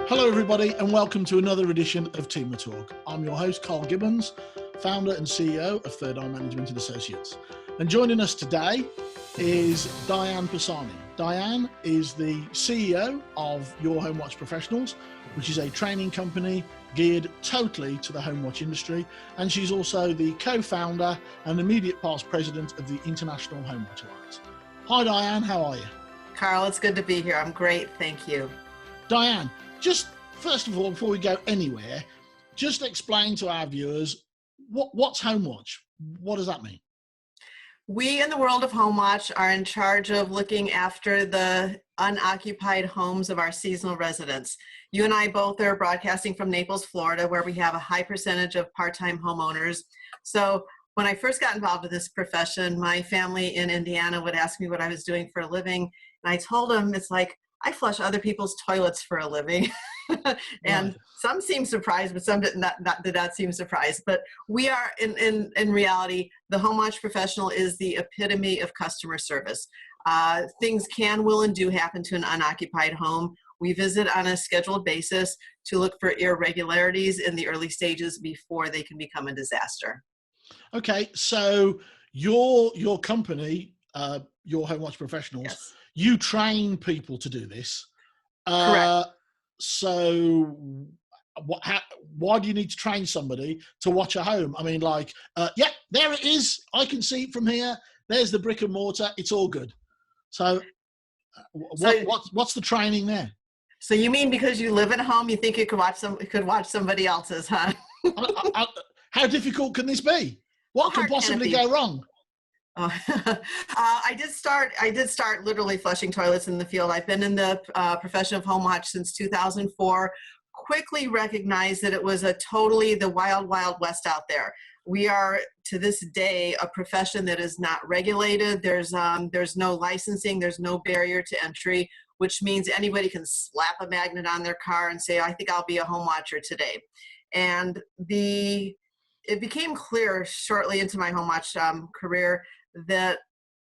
Hello everybody and welcome to another edition of TEMA Talk. I'm your host Karl Gibbons, founder and CEO of Third Eye Management and Associates. And joining us today is Diane Pisani. Diane is the CEO of Your Home Watch Professionals, which is a training company geared totally to the home watch industry. And she's also the co-founder and immediate past president of the International Home Watch Alliance. Hi Diane, how are you? Karl, it's good to be here. I'm great, thank you. Diane, just first of all, before we go anywhere, just explain to our viewers what's Home Watch? What does that mean? We in the world of Home Watch are in charge of looking after the unoccupied homes of our seasonal residents. You and I both are broadcasting from Naples, Florida, where we have a high percentage of part-time homeowners. So when I first got involved with this profession, my family in Indiana would ask me what I was doing for a living. And I told them, it's like, I flush other people's toilets for a living. And Right. Some seemed surprised, but some did not seem surprised. But we are, in reality, the Home Watch professional is the epitome of customer service. Things can, will, and do happen to an unoccupied home. We visit on a scheduled basis to look for irregularities in the early stages before they can become a disaster. Okay, so your company, Your Home Watch Professionals, Yes. you train people to do this. Correct. So why do you need to train somebody to watch a home? I mean, like, yeah, there it is. I can see it from here. There's the brick and mortar. It's all good. So, what's the training there? So you mean because you live in a home, you think you could watch somebody else's, huh? How difficult can this be? What could possibly go wrong? Oh. I did start literally flushing toilets in the field. I've been in the profession of home watch since 2004. Quickly recognized that it was totally the wild, wild west out there. We are, to this day, a profession that is not regulated. There's no licensing. There's no barrier to entry, which means anybody can slap a magnet on their car and say, I think I'll be a home watcher today. And it became clear shortly into my home watch career that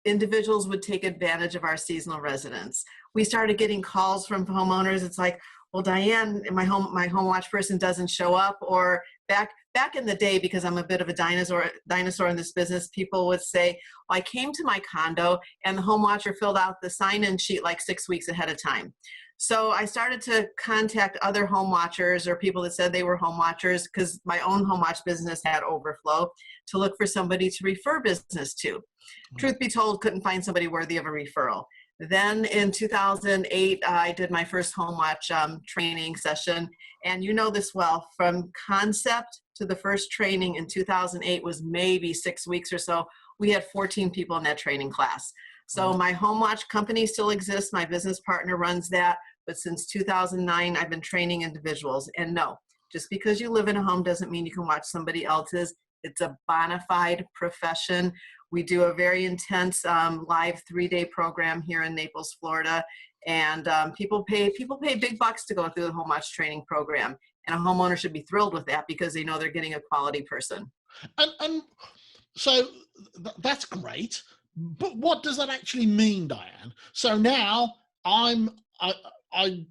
individuals would take advantage of our seasonal residents. We started getting calls from homeowners. It's like, well, Diane, my home watch person doesn't show up. Or back in the day, because I'm a bit of a dinosaur in this business, people would say, well, I came to my condo and the home watcher filled out the sign-in sheet like 6 weeks ahead of time. So I started to contact other home watchers or people that said they were home watchers, because my own home watch business had overflow, to look for somebody to refer business to. Truth be told, couldn't find somebody worthy of a referral. Then in 2008, I did my first home watch training session. And you know this well, from concept to the first training in 2008 was maybe 6 weeks or so. We had 14 people in that training class. So my home watch company still exists. My business partner runs that. But since 2009, I've been training individuals. And no, just because you live in a home doesn't mean you can watch somebody else's. It's a bona fide profession. We do a very intense live 3-day program here in Naples, Florida. And people pay big bucks to go through the home watch training program. And a homeowner should be thrilled with that because they know they're getting a quality person. And so that's great. But what does that actually mean, Diane? So now I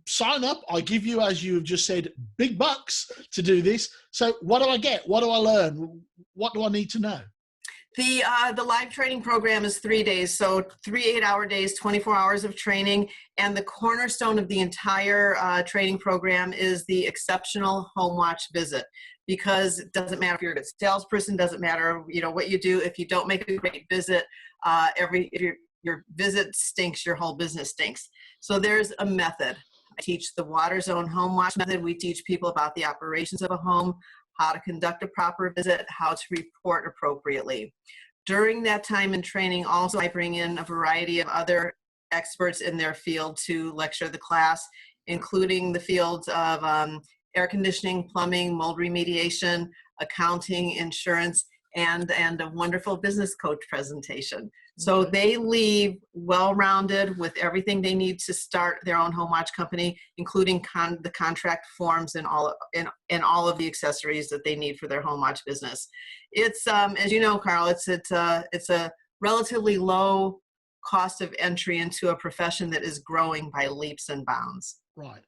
sign up, I give you, as you have just said, big bucks to do this. So what do I get? What do I learn? What do I need to know? The live training program is 3 days, so 3 8-hour days, 24 hours of training, and the cornerstone of the entire training program is the exceptional home watch visit. Because it doesn't matter if you're a salesperson, doesn't matter what you do. If you don't make a great visit, if your visit stinks, your whole business stinks. So there's a method. I teach the water zone home watch method. We teach people about the operations of a home, how to conduct a proper visit, how to report appropriately. During that time in training, also, I bring in a variety of other experts in their field to lecture the class, including the fields of air conditioning, plumbing, mold remediation, accounting, insurance, and a wonderful business coach presentation. So they leave well-rounded with everything they need to start their own home watch company, including the contract forms and all of the accessories that they need for their home watch business. It's as you know, Karl, it's a relatively low cost of entry into a profession that is growing by leaps and bounds. Right.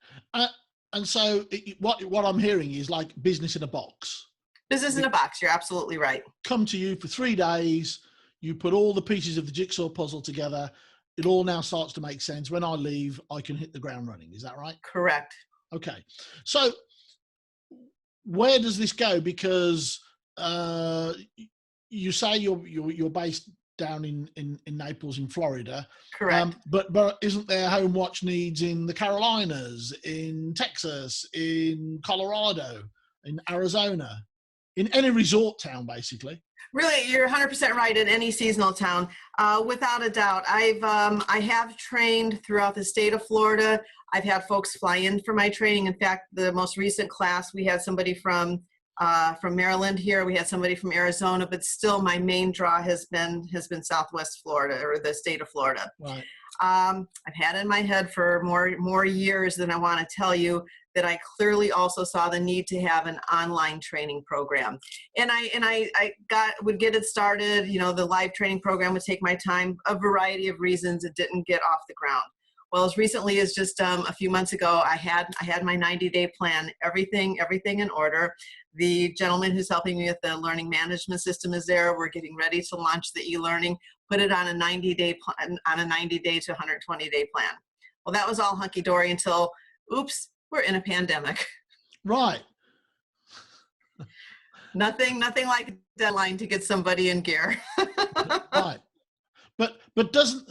And so what I'm hearing is like business in a box. Business in a box. You're absolutely right. Come to you for 3 days. You put all the pieces of the jigsaw puzzle together. It all now starts to make sense. When I leave, I can hit the ground running. Is that right? Correct. Okay. So where does this go? Because you say you're based down in Naples in Florida. Correct. But isn't there home watch needs in the Carolinas, in Texas, in Colorado, in Arizona, in any resort town, basically? Really, you're 100% right. In any seasonal town, without a doubt. I have trained throughout the state of Florida. I've had folks fly in for my training. In fact, the most recent class, we had somebody from Maryland here. We had somebody from Arizona, but still, my main draw has been Southwest Florida, or the state of Florida. Right. I've had in my head for more years than I want to tell you that I clearly also saw the need to have an online training program. And I would get it started, the live training program would take my time, a variety of reasons it didn't get off the ground. Well, as recently as just a few months ago, I had my 90-day plan, everything in order. The gentleman who's helping me with the learning management system is there. We're getting ready to launch the e-learning, put it on a 90-day plan, on a 90-day to 120-day plan. Well, that was all hunky-dory until, oops, we're in a pandemic. Right. Nothing like a deadline to get somebody in gear. Right. But doesn't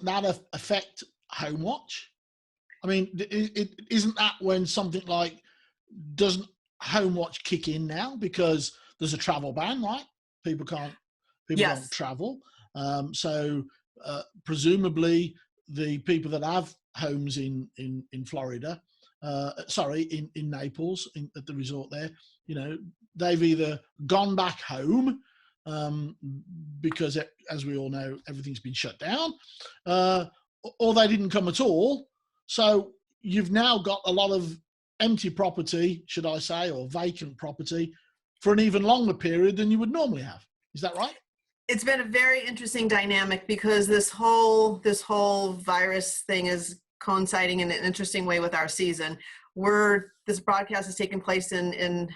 that affect home watch? I mean, isn't that when something like, doesn't home watch kick in now because there's a travel ban, right? People Yes. don't travel. So presumably the people that have homes in Florida, in Naples, at the resort there, they've either gone back home because, as we all know, everything's been shut down, or they didn't come at all. So you've now got a lot of empty property, should I say, or vacant property for an even longer period than you would normally have. Is that right? It's been a very interesting dynamic because this whole virus thing is coinciding in an interesting way with our season. This broadcast is taking place in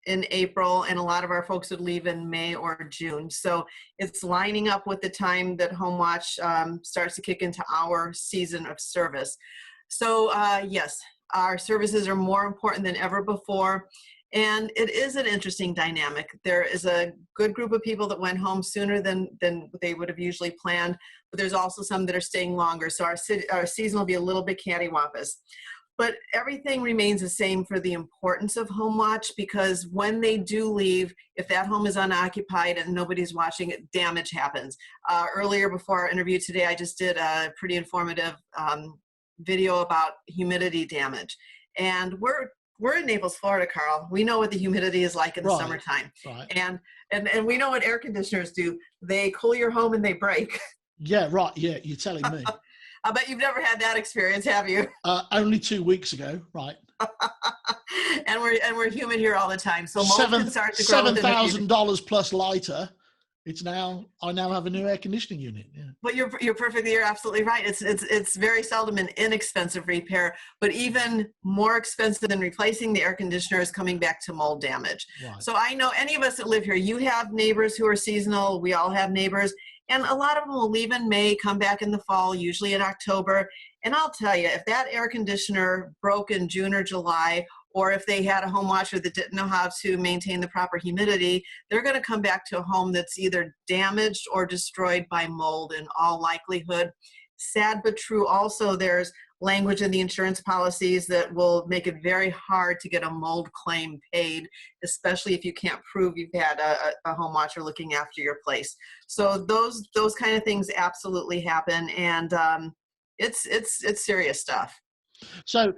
April, and a lot of our folks would leave in May or June. So it's lining up with the time that Home Watch starts to kick into our season of service. So yes, our services are more important than ever before. And it is an interesting dynamic. There is a good group of people that went home sooner than they would have usually planned, but there's also some that are staying longer. So our season will be a little bit cattywampus. But everything remains the same for the importance of Home Watch, because when they do leave, if that home is unoccupied and nobody's watching it, damage happens. Earlier, before our interview today, I just did a pretty informative video about humidity damage. And we're in Naples, Florida, Carl. We know what the humidity is like in the summertime. Right. And we know what air conditioners do. They cool your home and they break. Yeah, right. Yeah, you're telling me. I bet you've never had that experience, have you? Only 2 weeks ago, right? and we're humid here all the time, so mold can start to grow. $7,000 plus lighter. I now have a new air conditioning unit. Yeah. But you're absolutely right. It's very seldom an inexpensive repair, but even more expensive than replacing the air conditioner is coming back to mold damage. Right. So I know any of us that live here, you have neighbors who are seasonal. We all have neighbors. And a lot of them will leave in May, come back in the fall, usually in October. And I'll tell you, if that air conditioner broke in June or July, or if they had a home watcher that didn't know how to maintain the proper humidity, they're going to come back to a home that's either damaged or destroyed by mold in all likelihood. Sad but true also, there's language in the insurance policies that will make it very hard to get a mold claim paid, especially if you can't prove you've had a home watcher looking after your place. So those kind of things absolutely happen, and it's serious stuff. So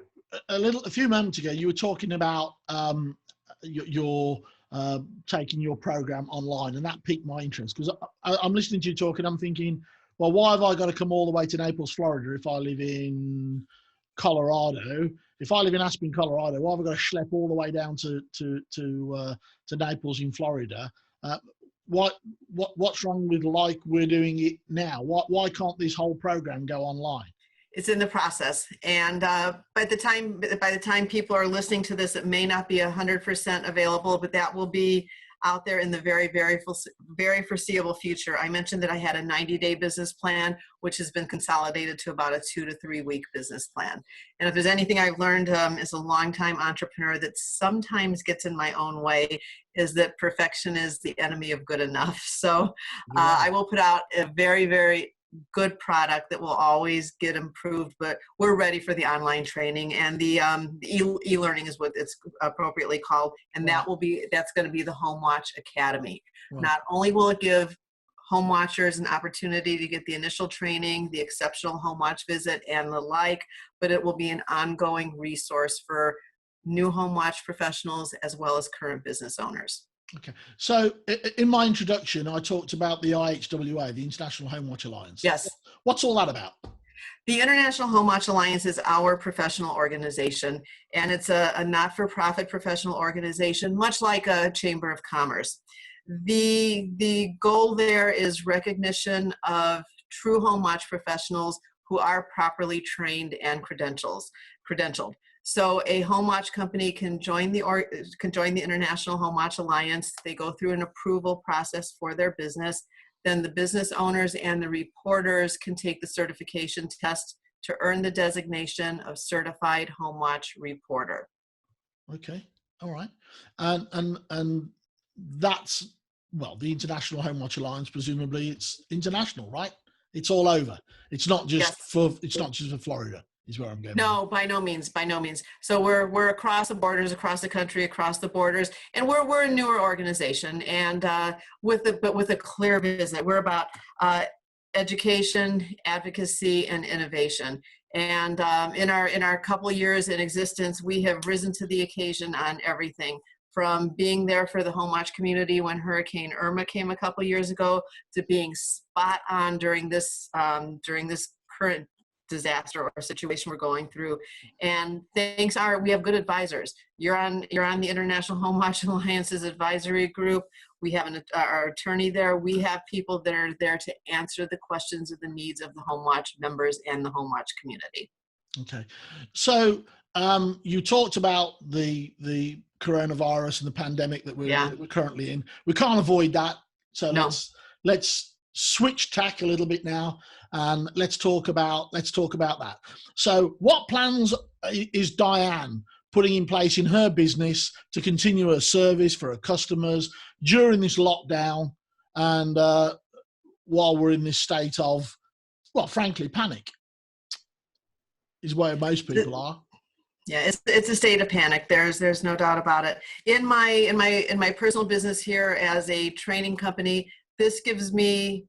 a few moments ago, you were talking about your taking your program online, and that piqued my interest, because I'm listening to you talk and I'm thinking, well, why have I got to come all the way to Naples, Florida if I live in Colorado? If I live in Aspen, Colorado, why have I got to schlep all the way down to Naples in Florida? What's wrong with like we're doing it now? Why can't this whole program go online? It's in the process, and by the time people are listening to this, it may not be 100% available, but that will be out there in the very foreseeable future. I mentioned that I had a 90-day business plan, which has been consolidated to about a 2 to 3 week business plan. And if there's anything I've learned as a longtime entrepreneur that sometimes gets in my own way, is that perfection is the enemy of good enough. So I will put out a very good product that will always get improved, but we're ready for the online training, and the e-learning is what it's appropriately called, and that's going to be the Home Watch Academy. Right. Not only will it give home watchers an opportunity to get the initial training, the exceptional home watch visit, and the like, but it will be an ongoing resource for new home watch professionals as well as current business owners. Okay, so in my introduction, I talked about the IHWA, the International Home Watch Alliance. Yes. What's all that about? The International Home Watch Alliance is our professional organization, and it's a not-for-profit professional organization, much like a Chamber of Commerce. The goal there is recognition of true home watch professionals who are properly trained and credentialed. So a home watch company can join the International Home Watch Alliance. They go through an approval process for their business. Then the business owners and the reporters can take the certification test to earn the designation of Certified Home Watch Reporter. Okay, all right, and that's, well, the International Home Watch Alliance. Presumably, it's international, right? It's all over. It's not just for Florida. Is where I'm going. No, by no means. So we're across the borders, across the country, across the borders, and we're a newer organization, and with a clear vision. We're about education, advocacy, and innovation. And in our couple of years in existence, we have risen to the occasion on everything, from being there for the home watch community when Hurricane Irma came a couple of years ago, to being spot on during this current disaster or situation we're going through. And we have good advisors. You're on the International Home Watch Alliance's advisory group. We have our attorney there. We have people that are there to answer the questions of the needs of the Home Watch members and the Home Watch community. Okay, so you talked about the coronavirus and the pandemic that we're currently in. We can't avoid that. So let's switch tack a little bit now, and let's talk about that. So what plans is Diane putting in place in her business to continue her service for her customers during this lockdown, and while we're in this state of, well, frankly, panic is where most people are? Yeah, it's a state of panic. There's no doubt about it. In my personal business here as a training company, this gives me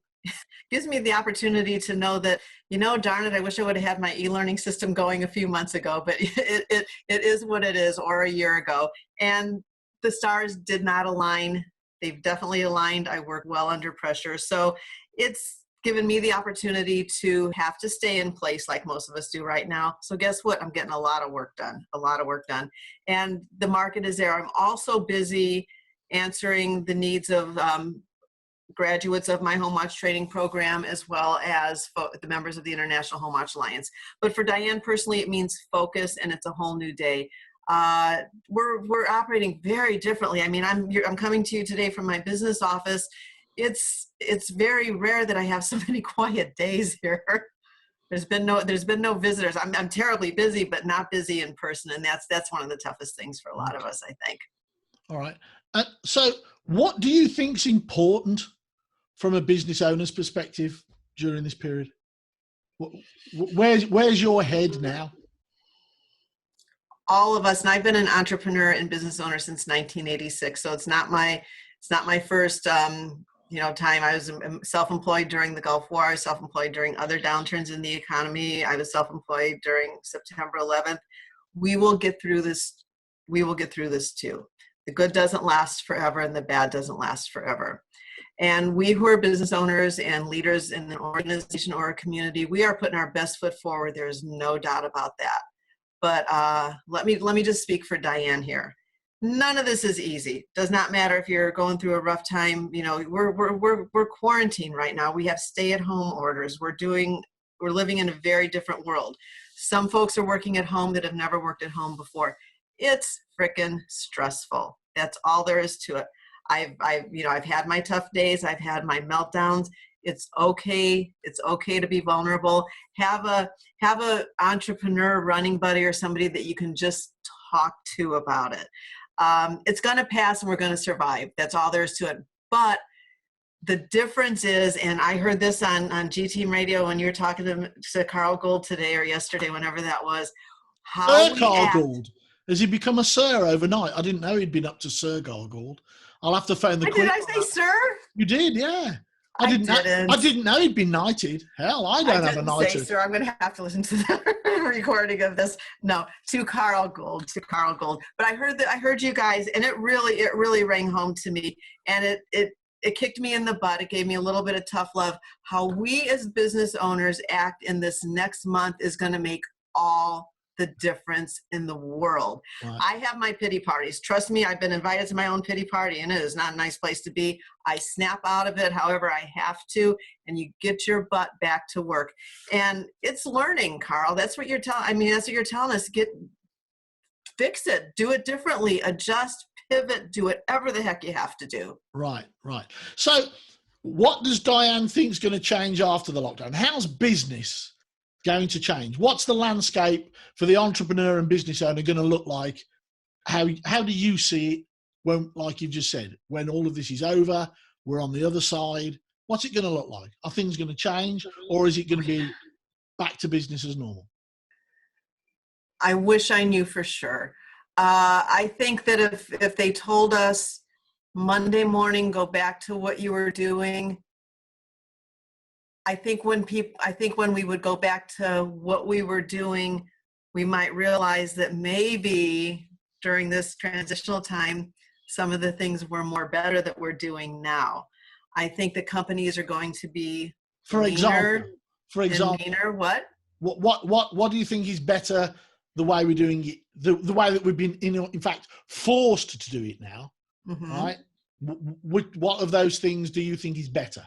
the opportunity to know that, darn it, I wish I would have had my e-learning system going a few months ago, but it is what it is, or a year ago. And the stars did not align. They've definitely aligned. I work well under pressure. So it's given me the opportunity to have to stay in place like most of us do right now. So guess what? I'm getting a lot of work done. And the market is there. I'm also busy answering the needs of graduates of my Home Watch training program, as well as the members of the International Home Watch Alliance. But for Diane personally, it means focus, and it's a whole new day. We're operating very differently. I mean, I'm coming to you today from my business office. It's very rare that I have so many quiet days here. There's been no visitors. I'm terribly busy, but not busy in person, and that's one of the toughest things for a lot of us, I think. All right. So what do you think is important from a business owner's perspective during this period? Where's your head now? All of us, and I've been an entrepreneur and business owner since 1986, so it's not my first time. I was self-employed during the Gulf War. I was self-employed during other downturns in the economy. I was self-employed during September 11th. We will get through this. We will get through this too. The good doesn't last forever, and the bad doesn't last forever. And we who are business owners and leaders in an organization or a community, we are putting our best foot forward. There's no doubt about that. But let me just speak for Diane here. None of this is easy. Does not matter if you're going through a rough time. We're quarantined right now. We have stay-at-home orders. We're doing we're living in a very different world. Some folks are working at home that have never worked at home before. It's freaking stressful. That's all there is to it. I've had my tough days. I've had my meltdowns. It's okay. It's okay to be vulnerable. Have a entrepreneur running buddy or somebody that you can just talk to about it. It's going to pass and we're going to survive. That's all there is to it. But the difference is, and I heard this on G-Team Radio when you were talking to Karl Gould today or yesterday, whenever that was, how we Karl act. Gould. Has he become a sir overnight? I didn't know he'd been up to Sir Karl Gould. I'll have to phone the Queen. Did I say sir? You did, yeah. I didn't know he'd been knighted. Hell, I don't have a knighted. Say, sir, I'm going to have to listen to the recording of this. No, to Karl Gould. But I heard you guys, and it really rang home to me, and it kicked me in the butt. It gave me a little bit of tough love. How we as business owners act in this next month is going to make all the difference in the world. Right. I have my pity parties. Trust me, I've been invited to my own pity party, and it is not a nice place to be. I snap out of it however I have to, and you get your butt back to work. And it's learning, Karl. That's what you're telling us. Fix it, do it differently, adjust, pivot, do whatever the heck you have to do. Right. So what does Diane think is going to change after the lockdown? How's business going to change? What's the landscape for the entrepreneur and business owner going to look like? How do you see it when, like you just said, when all of this is over, we're on the other side? What's it going to look like? Are things going to change, or is it going to be back to business as normal? I wish I knew for sure. I think that if they told us Monday morning, go back to what you were doing, I think when we would go back to what we were doing, we might realize that maybe during this transitional time, some of the things were better that we're doing now. I think the companies are going to be for example, leaner. What do you think is better? The way we're doing it, the way that we've been, in fact, forced to do it now, right? What of those things do you think is better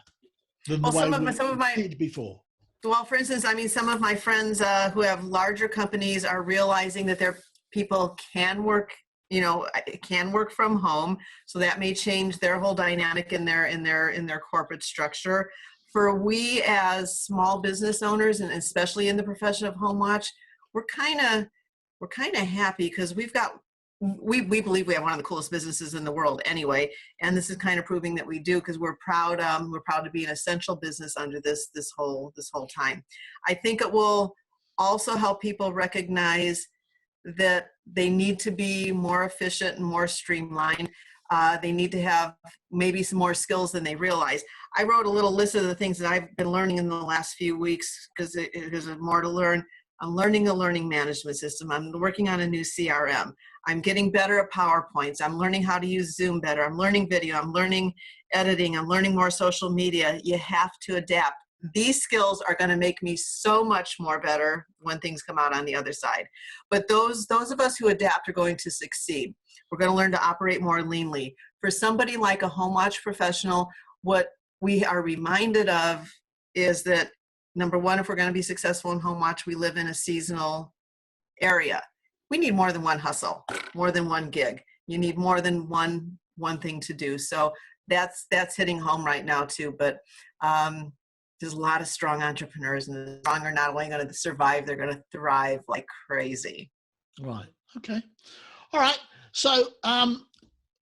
than the way we did before? Well, for instance, some of my friends who have larger companies are realizing that their people can work from home, so that may change their whole dynamic in their corporate structure. For we as small business owners, and especially in the profession of home watch, we're kind of happy because we believe we have one of the coolest businesses in the world anyway, and this is kind of proving that we do, because we're proud to be an essential business under this whole time. I think it will also help people recognize that they need to be more efficient and more streamlined. They need to have maybe some more skills than they realize. I wrote a little list of the things that I've been learning in the last few weeks, because there's more to learn. I'm learning a learning management system. I'm working on a new CRM. I'm getting better at PowerPoints. I'm learning how to use Zoom better. I'm learning video. I'm learning editing. I'm learning more social media. You have to adapt. These skills are going to make me so much more better when things come out on the other side. But those of us who adapt are going to succeed. We're going to learn to operate more leanly. For somebody like a home watch professional, what we are reminded of is that, number one, if we're going to be successful in home watch, we live in a seasonal area. We need more than one hustle, more than one gig. You need more than one thing to do. So that's hitting home right now too. But there's a lot of strong entrepreneurs, and the strong are not only going to survive, they're going to thrive like crazy. Right. Okay. All right. So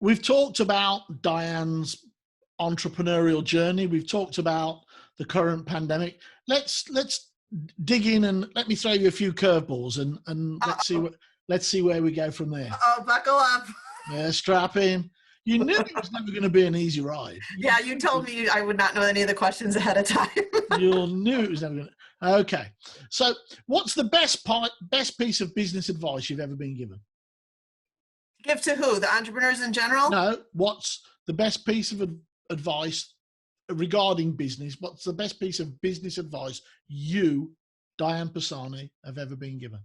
we've talked about Diane's entrepreneurial journey. We've talked about the current pandemic. Let's dig in, and let me throw you a few curveballs, and let's see where we go from there. Oh, buckle up. Yeah, strap in. You knew it was never going to be an easy ride. Yeah, you told me I would not know any of the questions ahead of time. You knew it was never going to. Okay. So what's the best piece of business advice you've ever been given? Give to who? The entrepreneurs in general? No. What's the best piece of advice regarding business? What's the best piece of business advice you, Diane Pisani, have ever been given?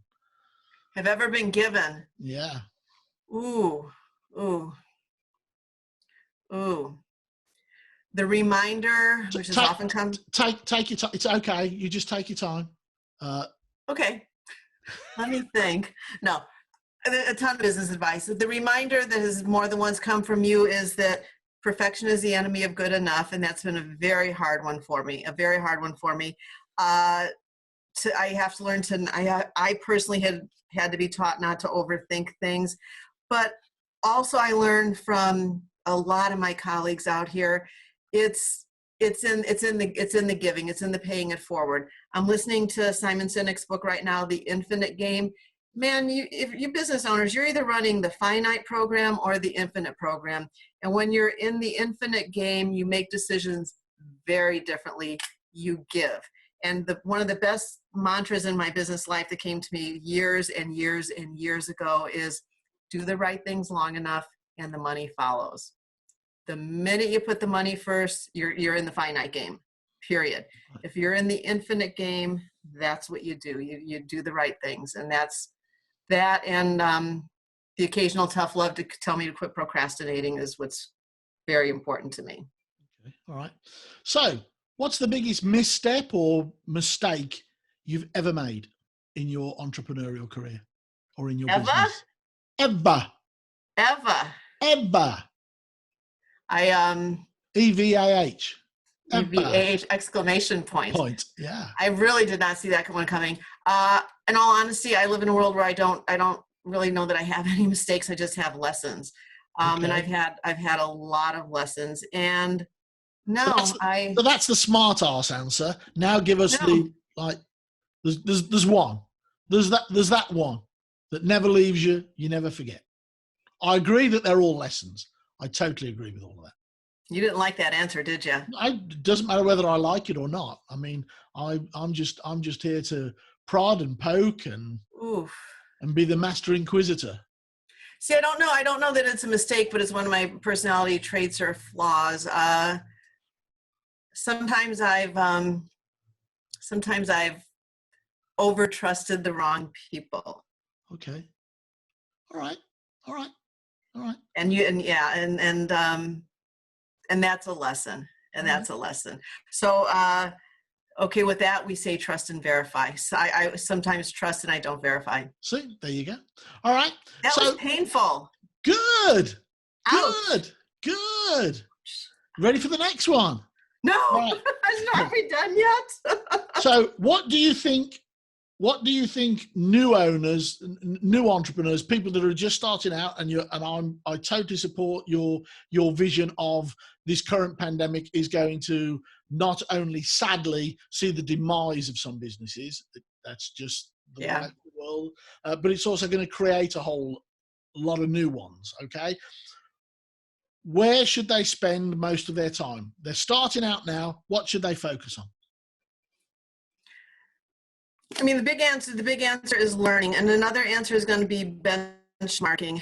Have ever been given? Yeah. Ooh. The reminder, which is often take your time. It's okay. You just take your time. Okay. Let me think. No, a ton of business advice. The reminder that has more than once come from you is that perfection is the enemy of good enough. And that's been a very hard one for me, I have to learn to, I personally had to be taught not to overthink things, but also I learned from a lot of my colleagues out here, it's in the giving, it's in the paying it forward. I'm listening to Simon Sinek's book right now, The Infinite Game. Man, if you business owners, you're either running the finite program or the infinite program. And when you're in the infinite game, you make decisions very differently. You give. And one of the best mantras in my business life that came to me years and years and years ago is do the right things long enough and the money follows. The minute you put the money first, you're in the finite game, period. If you're in the infinite game, that's what you do. You do the right things. And that's that. And the occasional tough love to tell me to quit procrastinating is what's very important to me. Okay. All right. So what's the biggest misstep or mistake you've ever made in your entrepreneurial career or in your business? Ever. EVAH. EVAH exclamation point. Yeah. I really did not see that one coming. In all honesty, I live in a world where I don't really know that I have any mistakes. I just have lessons. And I've had a lot of lessons. And so that's the smart ass answer. Now give us there's one. There's that one that never leaves you, you never forget. I agree that they're all lessons. I totally agree with all of that. You didn't like that answer, did you? It doesn't matter whether I like it or not. I mean, I'm just here to prod and poke and be the master inquisitor. See, I don't know that it's a mistake, but it's one of my personality traits or flaws. Sometimes I've over trusted the wrong people. Okay. All right. And that's a lesson. That's a lesson. So, okay, with that, we say trust and verify. So I sometimes trust and I don't verify. See, there you go. All right. That was painful. Good. Ouch. Good. Ready for the next one? No, right. Are we done yet? So what do you think new owners, new entrepreneurs, people that are just starting out, I totally support your vision of this current pandemic is going to not only sadly see the demise of some businesses, that's just the way of the world, but it's also going to create a whole lot of new ones. Okay. Where should they spend most of their time? They're starting out now. What should they focus on? I mean, the big answer is learning. And another answer is going to be benchmarking.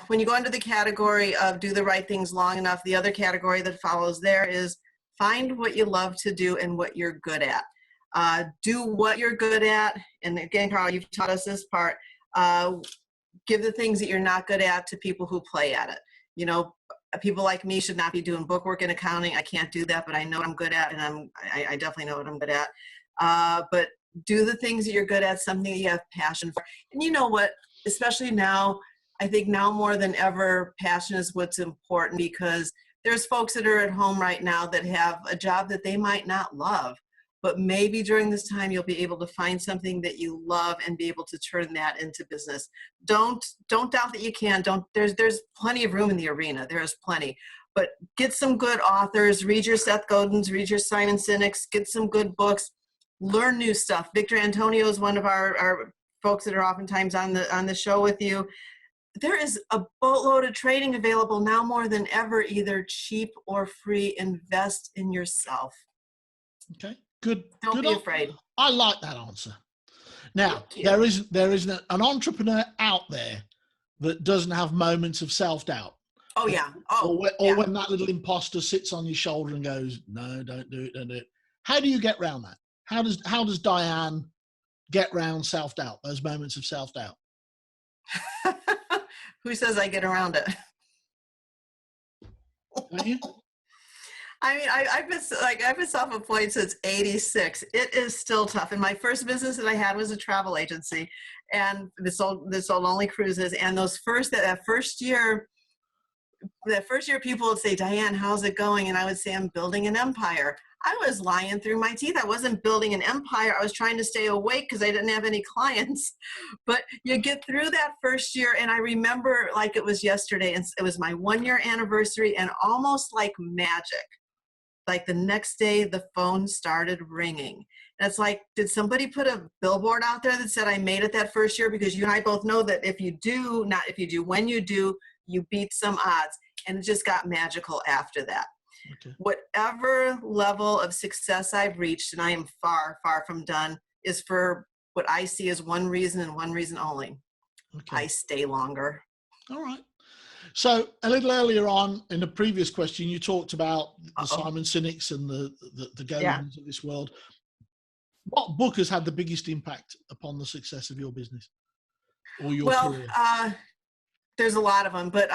When you go into the category of do the right things long enough, the other category that follows there is find what you love to do and what you're good at. Do what you're good at. And again, Karl, you've taught us this part. Give the things that you're not good at to people who play at it. You know, people like me should not be doing bookwork and accounting. I can't do that, but I know what I'm good at, and I definitely know what I'm good at. But do the things that you're good at, something that you have passion for. And you know what, especially now, I think now more than ever, passion is what's important, because there's folks that are at home right now that have a job that they might not love, but maybe during this time, you'll be able to find something that you love and be able to turn that into business. Don't doubt that you can. There's plenty of room in the arena. There is plenty, but get some good authors, read your Seth Godins, read your Simon Sinek's, get some good books. Learn new stuff. Victor Antonio is one of our folks that are oftentimes on the show with you. There is a boatload of training available now more than ever, either cheap or free. Invest in yourself. Okay, good. Don't be afraid. I like that answer. Now, there is an entrepreneur out there that doesn't have moments of self-doubt. Oh, yeah. When that little imposter sits on your shoulder and goes, no, don't do it. How do you get around that? How does Diane get around self-doubt, those moments of self-doubt? Who says I get around it? Don't you? I mean, I've been self-employed since '86. It is still tough. And my first business that I had was a travel agency, and this sold only cruises. And that first year, people would say, "Diane, how's it going?" And I would say, "I'm building an empire." I was lying through my teeth. I wasn't building an empire. I was trying to stay awake because I didn't have any clients. But you get through that first year, and I remember like it was yesterday. And it was my 1-year anniversary, and almost like magic, like the next day the phone started ringing. And it's like, did somebody put a billboard out there that said I made it that first year? Because you and I both know that when you do, you beat some odds. And it just got magical after that. Okay. Whatever level of success I've reached, and I am far, far from done, is for what I see as one reason and one reason only. Okay. I stay longer. All right. So a little earlier on in the previous question, you talked about the Simon Sinek's and the goings of this world. What book has had the biggest impact upon the success of your business or your career? There's a lot of them, but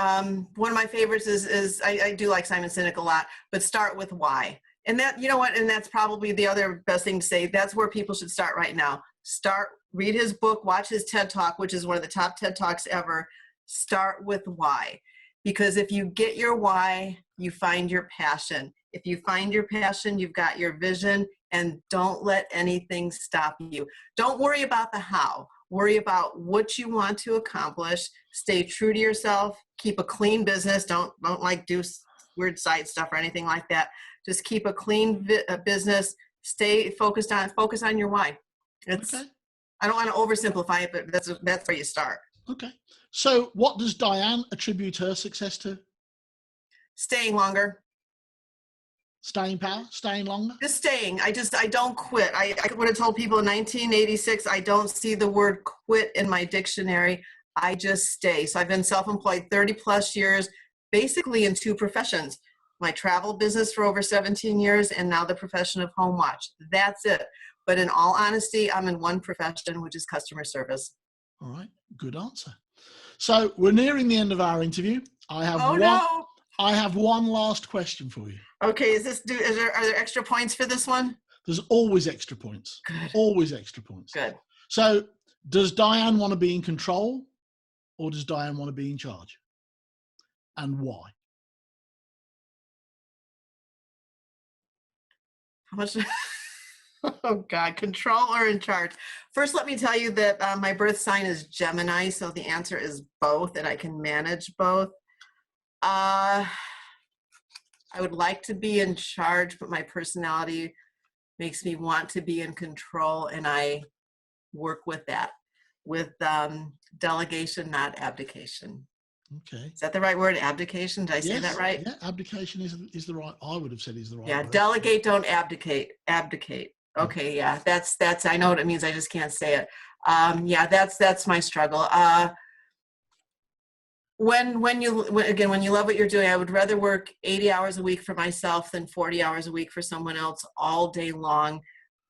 one of my favorites is I do like Simon Sinek a lot, but Start with Why. And that, you know what, and that's probably the other best thing to say. That's where people should start right now. Read his book, watch his TED Talk, which is one of the top TED Talks ever. Start with why. Because if you get your why, you find your passion. If you find your passion, you've got your vision, and don't let anything stop you. Don't worry about the how. Worry about what you want to accomplish. Stay true to yourself. Keep a clean business. Don't like do weird side stuff or anything like that. Just keep a clean business. Focus on your why. Okay. I don't want to oversimplify it, but that's where you start. Okay. So what does Diane attribute her success to? Staying longer. Staying power? Staying longer? Just staying. I don't quit. I would have told people in 1986, I don't see the word quit in my dictionary. I just stay. So I've been self-employed 30 plus years, basically in 2 professions. My travel business for over 17 years, and now the profession of home watch. That's it. But in all honesty, I'm in one profession, which is customer service. All right. Good answer. So we're nearing the end of our interview. I have one last question for you. Okay. Are there extra points for this one? There's always extra points. Good. Always extra points. Good. So does Diane want to be in control, or does Diane want to be in charge? And why? How much? Oh God, control or in charge? First, let me tell you that my birth sign is Gemini, so the answer is both, and I can manage both. I would like to be in charge, but my personality makes me want to be in control, and I work with that, with delegation, not abdication. Okay. Is that the right word? Abdication? Did I say that right? Yeah, abdication is the right. I would have said is the right. Yeah, word. delegate, don't abdicate. Abdicate. Okay, yeah, that's. I know what it means. I just can't say it. Yeah, that's my struggle. When you love what you're doing, I would rather work 80 hours a week for myself than 40 hours a week for someone else all day long.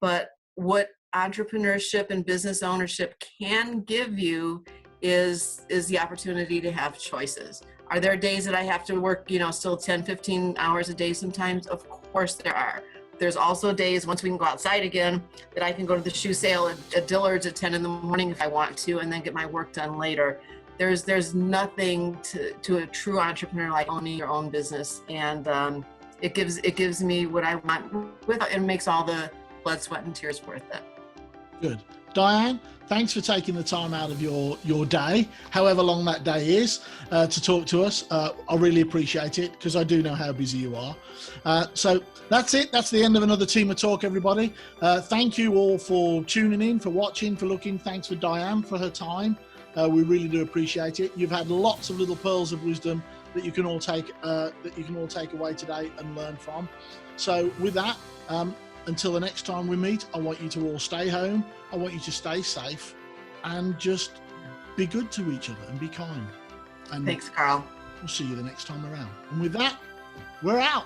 But what entrepreneurship and business ownership can give you is the opportunity to have choices. Are there days that I have to work, still 10, 15 hours a day sometimes? Of course there are. There's also days, once we can go outside again, that I can go to the shoe sale at Dillard's at 10 in the morning if I want to, and then get my work done later. There's nothing to a true entrepreneur like owning your own business, and it gives me what I want and makes all the blood, sweat, and tears worth it. Good. Diane, thanks for taking the time out of your day, however long that day is, to talk to us. I really appreciate it, because I do know how busy you are. So that's it. That's the end of another TEMA Talk, everybody. Thank you all for tuning in, for watching, for looking. Thanks for Diane for her time. We really do appreciate it. You've had lots of little pearls of wisdom that you can all take away today and learn from. So with that, until the next time we meet, I want you to all stay home. I want you to stay safe and just be good to each other and be kind. And thanks, Carl. We'll see you the next time around. And with that, we're out.